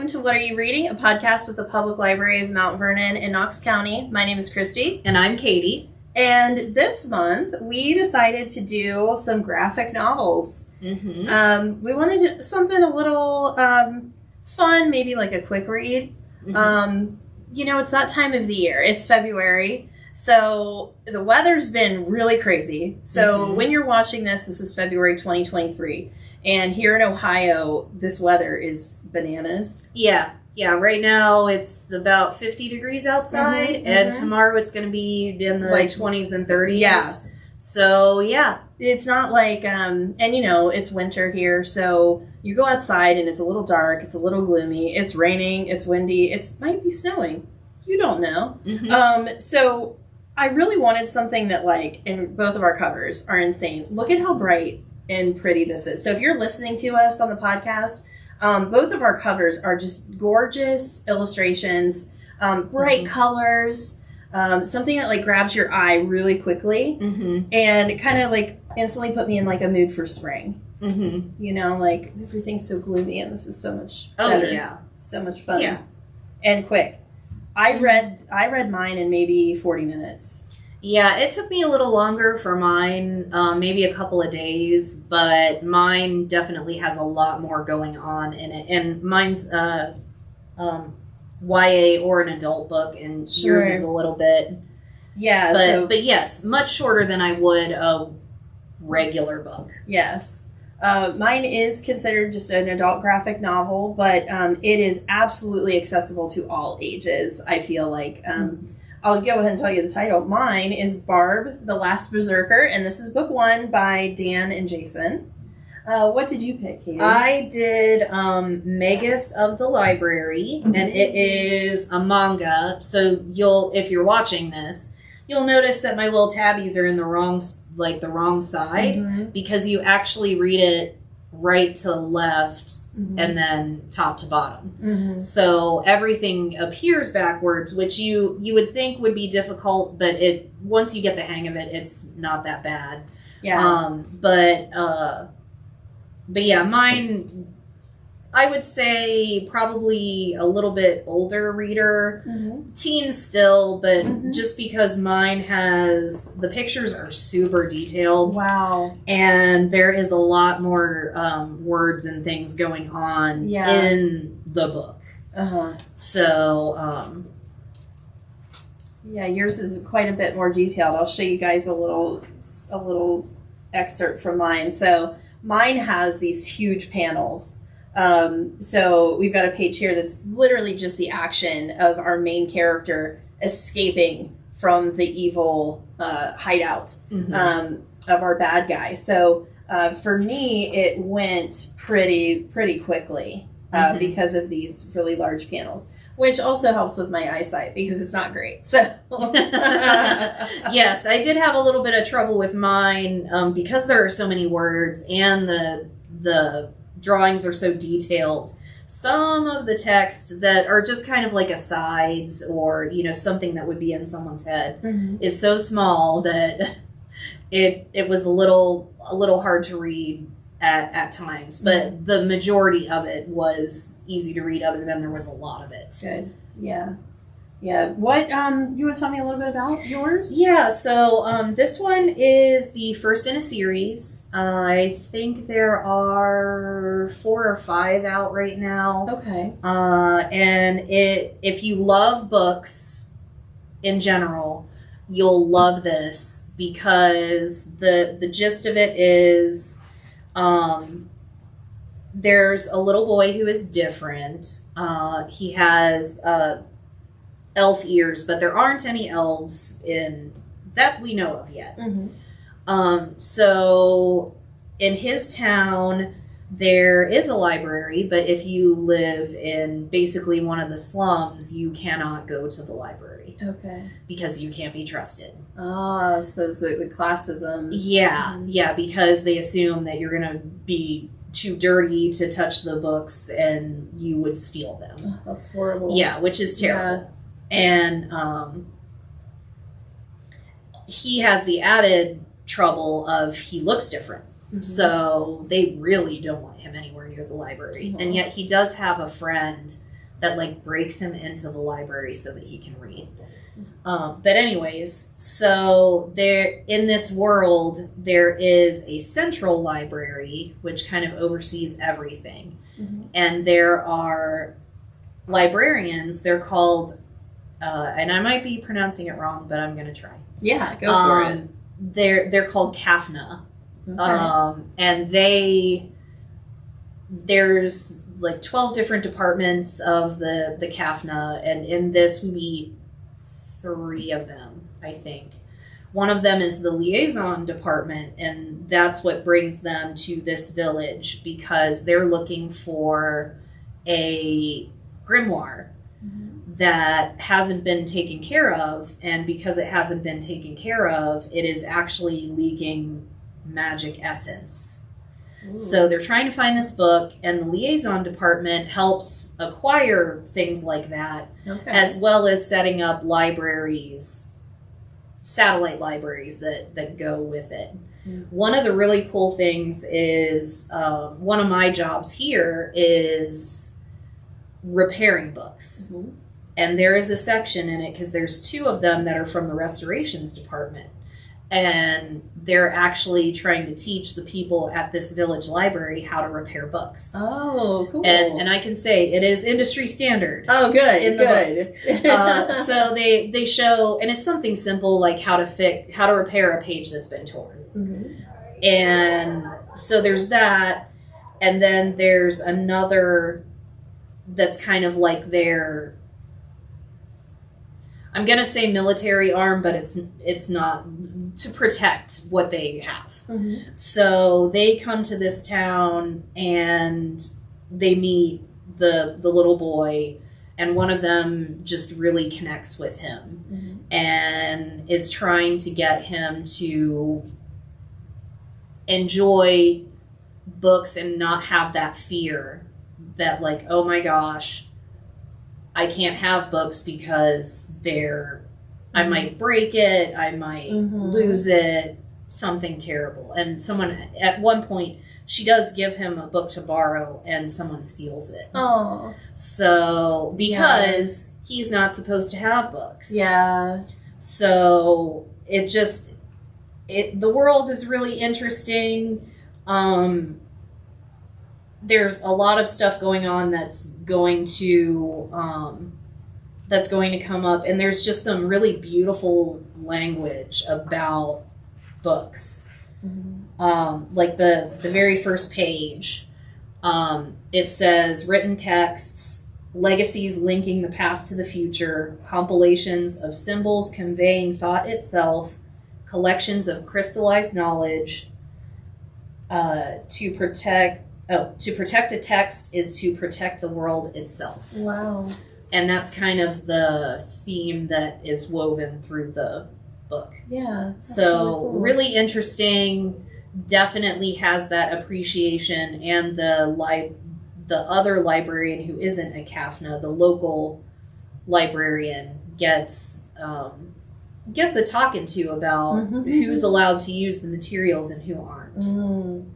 Welcome to What Are You Reading? A podcast at the Public Library of Mount Vernon in Knox County. My name is Christy. And I'm Katie. And this month, we decided to do some graphic novels. Mm-hmm. We wanted something a little fun, maybe like a quick read. Mm-hmm. It's that time of the year. It's February. So the weather's been really crazy. So when you're watching this is February 2023. And here in Ohio, this weather is bananas. Yeah. Right now it's about 50 degrees outside, and tomorrow it's going to be in the 20s and 30s. Yeah. So, yeah. It's not like, it's winter here, so you go outside and it's a little dark, it's a little gloomy, it's raining, it's windy, it might be snowing. You don't know. Mm-hmm. So I really wanted something that, and both of our covers are insane. Look at how bright and pretty this is. So if you're listening to us on the podcast, both of our covers are just gorgeous illustrations, bright colors, something that grabs your eye really quickly and kind of instantly put me in a mood for spring. Everything's so gloomy and this is so much better. Oh yeah, so much fun. Yeah, and quick. I read mine in maybe 40 minutes. Yeah, it took me a little longer for mine, maybe a couple of days, but mine definitely has a lot more going on in it. And mine's YA or an adult book, and yours is a little bit. Yeah, but yes, much shorter than I would a regular book. Yes. Mine is considered just an adult graphic novel, but it is absolutely accessible to all ages, I feel like. I'll go ahead and tell you the title. Mine is Barb, the Last Berzerker, and this is book 1 by Dan and Jason. What did you pick, Katie? I did Magus of the Library, and it is a manga. So if you're watching this, you'll notice that my little tabbies are in the wrong side because you actually read it right to left and then top to bottom. So everything appears backwards, which you would think would be difficult, but once you get the hang of it, it's not that bad. Yeah. But yeah, mine, I would say probably a little bit older reader, teen still, but just because mine the pictures are super detailed. Wow. And there is a lot more words and things going on in the book. So, yeah, yours is quite a bit more detailed. I'll show you guys a little excerpt from mine. So mine has these huge panels. So we've got a page here that's literally just the action of our main character escaping from the evil hideout of our bad guy. So for me, it went pretty quickly because of these really large panels, which also helps with my eyesight because it's not great. So yes, I did have a little bit of trouble with mine because there are so many words and the drawings are so detailed. Some of the text that are just kind of like asides or something that would be in someone's head is so small that it was a little hard to read at times, but the majority of it was easy to read other than there was a lot of it. Good. Yeah. What, you want to tell me a little bit about yours? Yeah, so this one is the first in a series. I think there are 4 or 5 out right now. Okay. And if you love books in general, you'll love this because the gist of it is there's a little boy who is different. He has elf ears, but there aren't any elves in that we know of yet. So in his town there is a library, but if you live in basically one of the slums, you cannot go to the library. Okay. Because you can't be trusted. So the classism. Yeah, because they assume that you're going to be too dirty to touch the books and you would steal them. Oh, that's horrible. Yeah, which is terrible. And he has the added trouble of he looks different. So they really don't want him anywhere near the library. And yet he does have a friend that like breaks him into the library so that he can read. But anyways, so there in this world, there is a central library which kind of oversees everything. Mm-hmm. And there are librarians. They're called, and I might be pronouncing it wrong, but I'm going to try. Yeah, go for it. They're called Kafna. Okay. And there's like 12 different departments of the Kafna, and in this we meet 3 of them, I think. One of them is the liaison department, and that's what brings them to this village because they're looking for a grimoire that hasn't been taken care of, and because it hasn't been taken care of, it is actually leaking magic essence. Ooh. So they're trying to find this book, and the liaison department helps acquire things like that, as well as setting up libraries, satellite libraries that go with it. Mm-hmm. One of the really cool things is, one of my jobs here is repairing books. Mm-hmm. And there is a section in it, because there's 2 of them that are from the restorations department. And they're actually trying to teach the people at this village library how to repair books. Oh, cool. And I can say it is industry standard. Oh, good, good. So they show, and it's something simple like how to repair a page that's been torn. Mm-hmm. And so there's that. And then there's another that's kind of like their, I'm going to say military arm, but it's not, to protect what they have. Mm-hmm. So they come to this town and they meet the little boy, and one of them just really connects with him. Mm-hmm. And is trying to get him to enjoy books and not have that fear that like, oh my gosh, I can't have books because I might break it, I might lose it, something terrible. And someone, at one point, she does give him a book to borrow, and someone steals it. Oh. So, because he's not supposed to have books. Yeah. So, the world is really interesting. There's a lot of stuff going on that's going to come up, and there's just some really beautiful language about books. Mm-hmm. Like the very first page, it says written texts, legacies linking the past to the future, compilations of symbols conveying thought itself, collections of crystallized knowledge. To protect a text is to protect the world itself. Wow. And that's kind of the theme that is woven through the book. Yeah. So really interesting. Definitely has that appreciation. And the other librarian who isn't a Kafna, the local librarian, gets a talking to about who's allowed to use the materials and who aren't. Mm.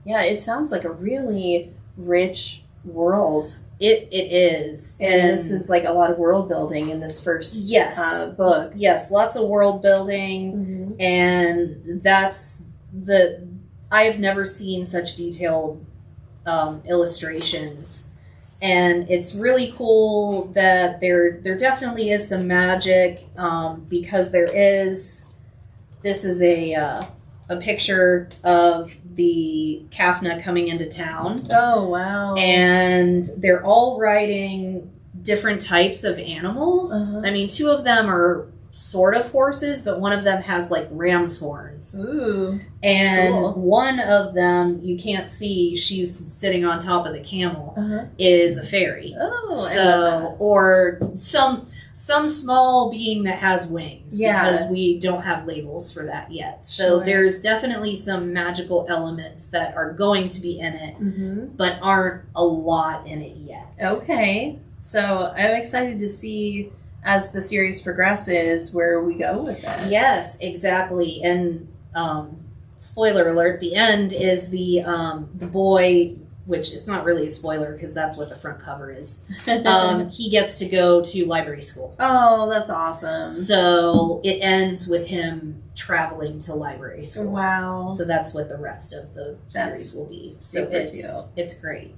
Yeah, it sounds like a really rich world. It is. And this is like a lot of world building in this first book. Yes, lots of world building. Mm-hmm. And I have never seen such detailed illustrations. And it's really cool that there definitely is some magic, because this is a picture of the Kafna coming into town. Oh, wow. And they're all riding different types of animals. Uh-huh. I mean, 2 of them are sort of horses, but one of them has like ram's horns. Ooh. And cool. One of them, you can't see, she's sitting on top of the camel, is a fairy. Oh, so, I love that. Or some small being that has wings, because we don't have labels for that yet. So there's definitely some magical elements that are going to be in it, but aren't a lot in it yet. Okay. So I'm excited to see, as the series progresses, where we go with it. Yes, exactly. And spoiler alert, the end is the boy which it's not really a spoiler because that's what the front cover is. He gets to go to library school. Oh, that's awesome. So it ends with him traveling to library school. Wow. So that's what the rest of the series will be. So it's great.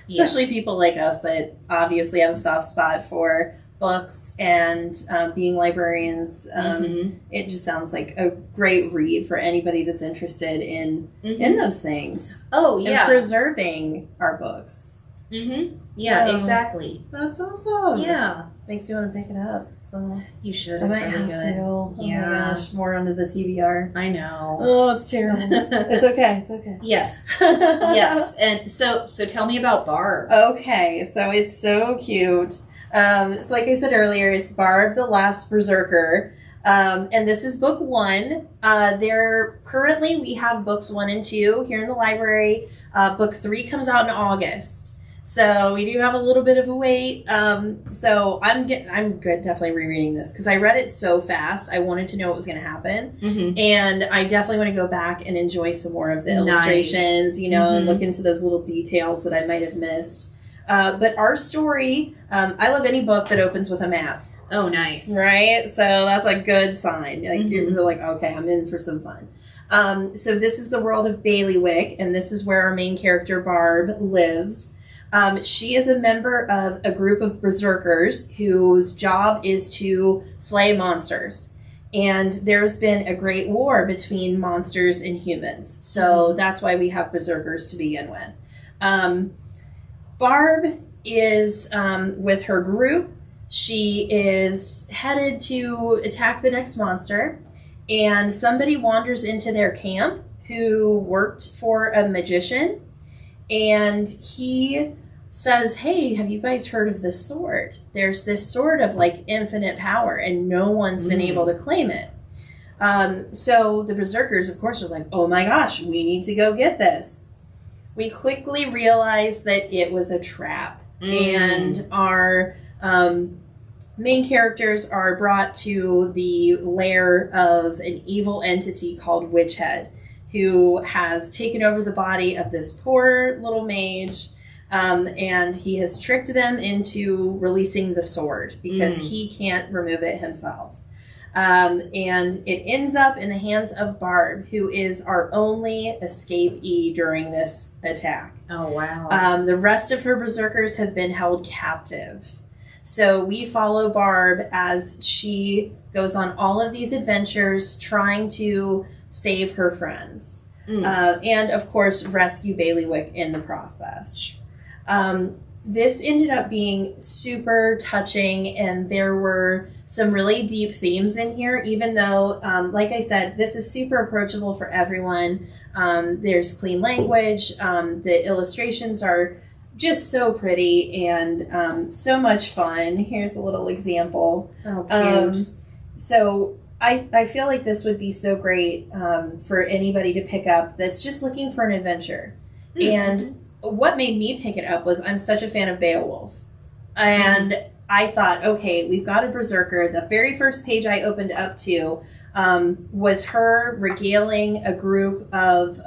Especially people like us that obviously have a soft spot for books and being librarians. It just sounds like a great read for anybody that's interested in those things. Oh, yeah. And preserving our books. Yeah, exactly. That's awesome. Yeah. Makes you want to pick it up. So you should. I It's might really have good. to. Oh yeah. my gosh, more onto the TBR. I know. Oh, it's terrible. It's okay. It's okay. Yes. Yes. And so tell me about Barb. Okay, so it's so cute. So like I said earlier, it's Barb the Last Berserker. And this is book 1. Currently we have books 1 and 2 here in the library. Book 3 comes out in August. So we do have a little bit of a wait. So I'm definitely rereading this because I read it so fast. I wanted to know what was going to happen. And I definitely want to go back and enjoy some more of the illustrations, and look into those little details that I might have missed. But our story, I love any book that opens with a map. Oh, nice. Right? So that's a good sign. Like you're like, okay, I'm in for some fun. So this is the world of Bailiwick, and this is where our main character, Barb, lives. She is a member of a group of berserkers whose job is to slay monsters. And there's been a great war between monsters and humans. So that's why we have berserkers to begin with. Barb is with her group. She is headed to attack the next monster. And somebody wanders into their camp who worked for a magician. And he says, hey, have you guys heard of this sword? There's this sword of like infinite power and no one's been able to claim it. So the berserkers, of course, are like, oh my gosh, we need to go get this. We quickly realize that it was a trap. And our main characters are brought to the lair of an evil entity called Witchhead, who has taken over the body of this poor little mage. And he has tricked them into releasing the sword because he can't remove it himself. And it ends up in the hands of Barb, who is our only escapee during this attack. Oh, wow. The rest of her berserkers have been held captive. So we follow Barb as she goes on all of these adventures trying to save her friends. And, of course, rescue Bailiwick in the process. This ended up being super touching, and there were some really deep themes in here, even though, like I said, this is super approachable for everyone. There's clean language. The illustrations are just so pretty and so much fun. Here's a little example. Oh, cute. So I feel like this would be so great for anybody to pick up that's just looking for an adventure. And what made me pick it up was I'm such a fan of Beowulf. And I thought, okay, we've got a berserker. The very first page I opened up to was her regaling a group of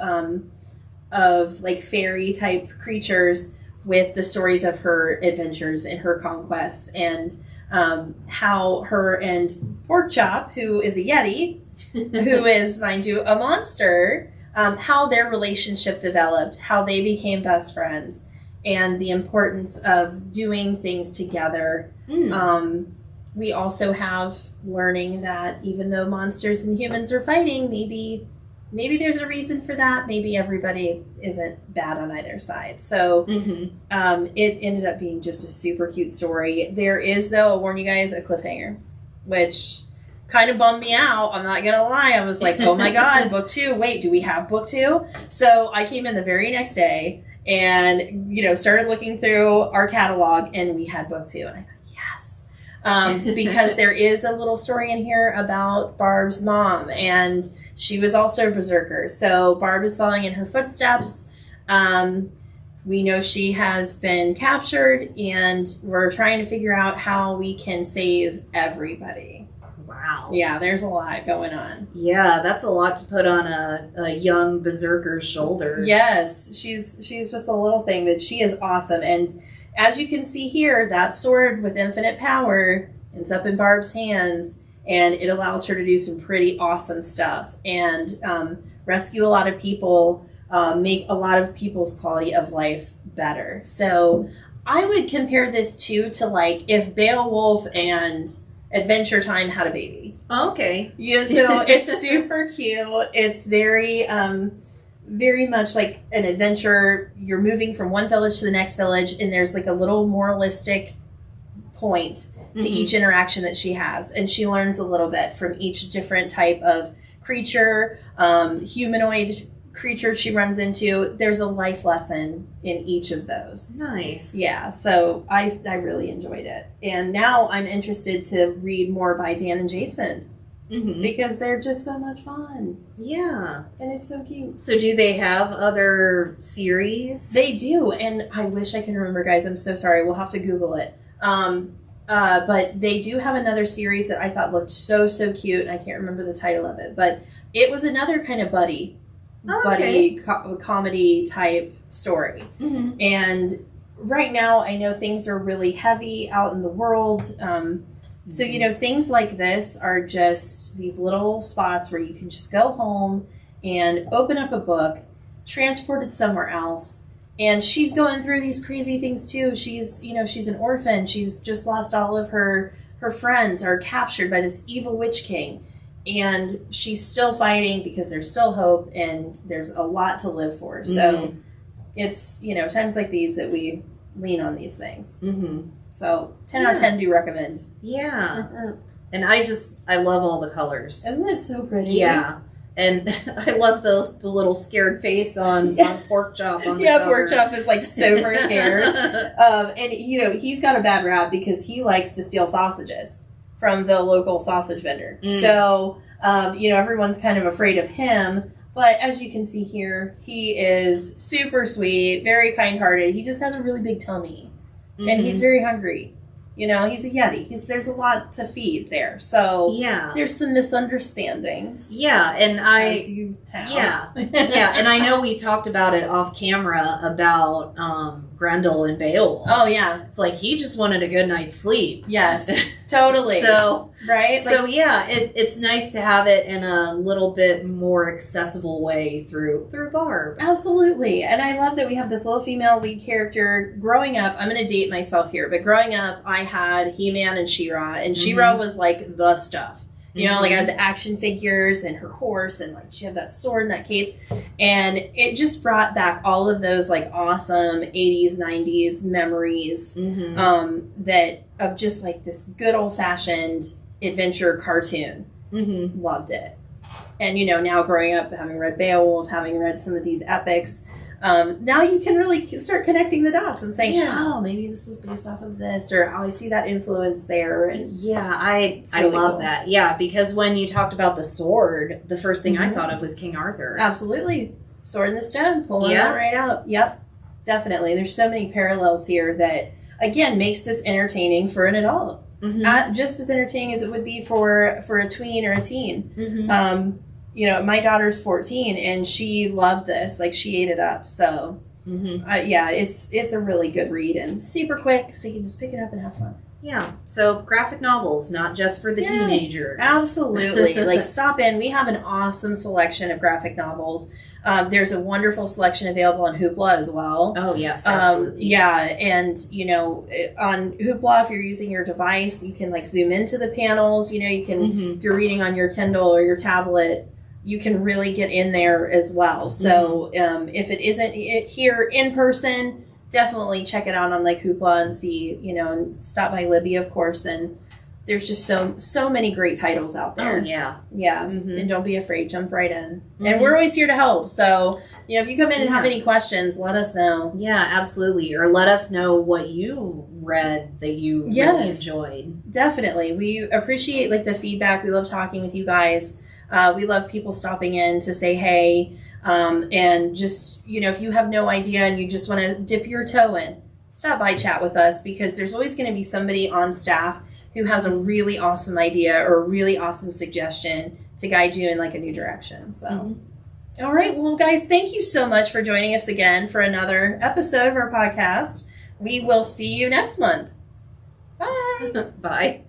like fairy type creatures with the stories of her adventures and her conquests, and how her and Porkchop, who is a yeti, who is, mind you, a monster, how their relationship developed, how they became best friends, and the importance of doing things together. We also have learning that even though monsters and humans are fighting, maybe there's a reason for that. Maybe everybody isn't bad on either side. So it ended up being just a super cute story. There is, though, I'll warn you guys, a cliffhanger, which kind of bummed me out. I'm not gonna lie. I was like, oh my god, book 2. Wait, do we have book 2? So I came in the very next day and started looking through our catalog, and we had book 2, and I thought, yes, because there is a little story in here about Barb's mom, and she was also a berserker. So Barb is following in her footsteps. We know she has been captured, and we're trying to figure out how we can save everybody. Wow. Yeah, there's a lot going on. Yeah, that's a lot to put on a young Berzerker's shoulders. Yes, she's just a little thing, but she is awesome. And as you can see here, that sword with infinite power ends up in Barb's hands, and it allows her to do some pretty awesome stuff and rescue a lot of people, make a lot of people's quality of life better. So I would compare this to like if Beowulf and Adventure Time had a baby. Okay. Yeah, so it's super cute. It's very very much like an adventure. You're moving from one village to the next village, and there's like a little moralistic point to each interaction that she has, and she learns a little bit from each different type of creature, humanoid creature she runs into. There's a life lesson in each of those. Nice. Yeah, so I really enjoyed it, and now I'm interested to read more by Dan and Jason. Because they're just so much fun. Yeah. And it's so cute. So do they have other series? They do, and I wish I can remember, guys. I'm so sorry. We'll have to Google it. But they do have another series that I thought looked so cute, and I can't remember the title of it. But it was another kind of buddy comedy type story. And right now, I know things are really heavy out in the world. So, you know, things like this are just these little spots where you can just go home and open up a book, transport it somewhere else. And she's going through these crazy things too. She's an orphan. She's just lost all of her friends, are captured by this evil witch king. And she's still fighting because there's still hope and there's a lot to live for. So it's, times like these that we lean on these things. So 10 out of 10 do recommend. Yeah. And I love all the colors. Isn't it so pretty? Yeah. And I love the little scared face on Pork Chop on the cover. Pork Chop is like super scared. And he's got a bad rap because he likes to steal sausages from the local sausage vendor. So, everyone's kind of afraid of him. But as you can see here, he is super sweet, very kind-hearted. He just has a really big tummy. And he's very hungry. He's a Yeti. There's a lot to feed there. So there's some misunderstandings. Yeah, and as you have. Yeah. And I know we talked about it off camera about Grendel and Beowulf. Oh, yeah. It's like he just wanted a good night's sleep. Yes, totally. So, right? So, it's nice to have it in a little bit more accessible way through Barb. Absolutely. And I love that we have this little female lead character. Growing up, I'm going to date myself here, but growing up, I had He-Man and She-Ra, and She-Ra was like the stuff. Like I had the action figures and her horse, and like she had that sword and that cape, and it just brought back all of those like awesome 80s, 90s memories that of just like this good old fashioned adventure cartoon. Loved it. And now growing up, having read Beowulf, having read some of these epics, now you can really start connecting the dots and saying, oh, maybe this was based off of this, or oh, I see that influence there. And I really love that. Yeah, because when you talked about the sword, the first thing I thought of was King Arthur. Absolutely. Sword in the stone, pulling it right out. Yep, definitely. There's so many parallels here that, again, makes this entertaining for an adult. Just as entertaining as it would be for a tween or a teen. My daughter's 14 and she loved this. Like, she ate it up. So, it's a really good read and super quick, so you can just pick it up and have fun. Yeah. So, graphic novels, not just for the teenagers. Absolutely. Like, stop in. We have an awesome selection of graphic novels. There's a wonderful selection available on Hoopla as well. Oh, yes, absolutely. And, on Hoopla, if you're using your device, you can, like, zoom into the panels. You can, if you're reading on your Kindle or your tablet, you can really get in there as well. So if it isn't here in person, definitely check it out on, like, Hoopla and see, and stop by Libby, of course, and there's just so many great titles out there. Oh, yeah. Yeah. And don't be afraid. Jump right in. And we're always here to help. So, if you come in and have any questions, let us know. Yeah, absolutely. Or let us know what you read that you really enjoyed. Definitely. We appreciate, like, the feedback. We love talking with you guys. We love people stopping in to say hey. And just, if you have no idea and you just want to dip your toe in, stop by, chat with us, because there's always going to be somebody on staff who has a really awesome idea or a really awesome suggestion to guide you in like a new direction. So, All right. Well, guys, thank you so much for joining us again for another episode of our podcast. We will see you next month. Bye. Bye.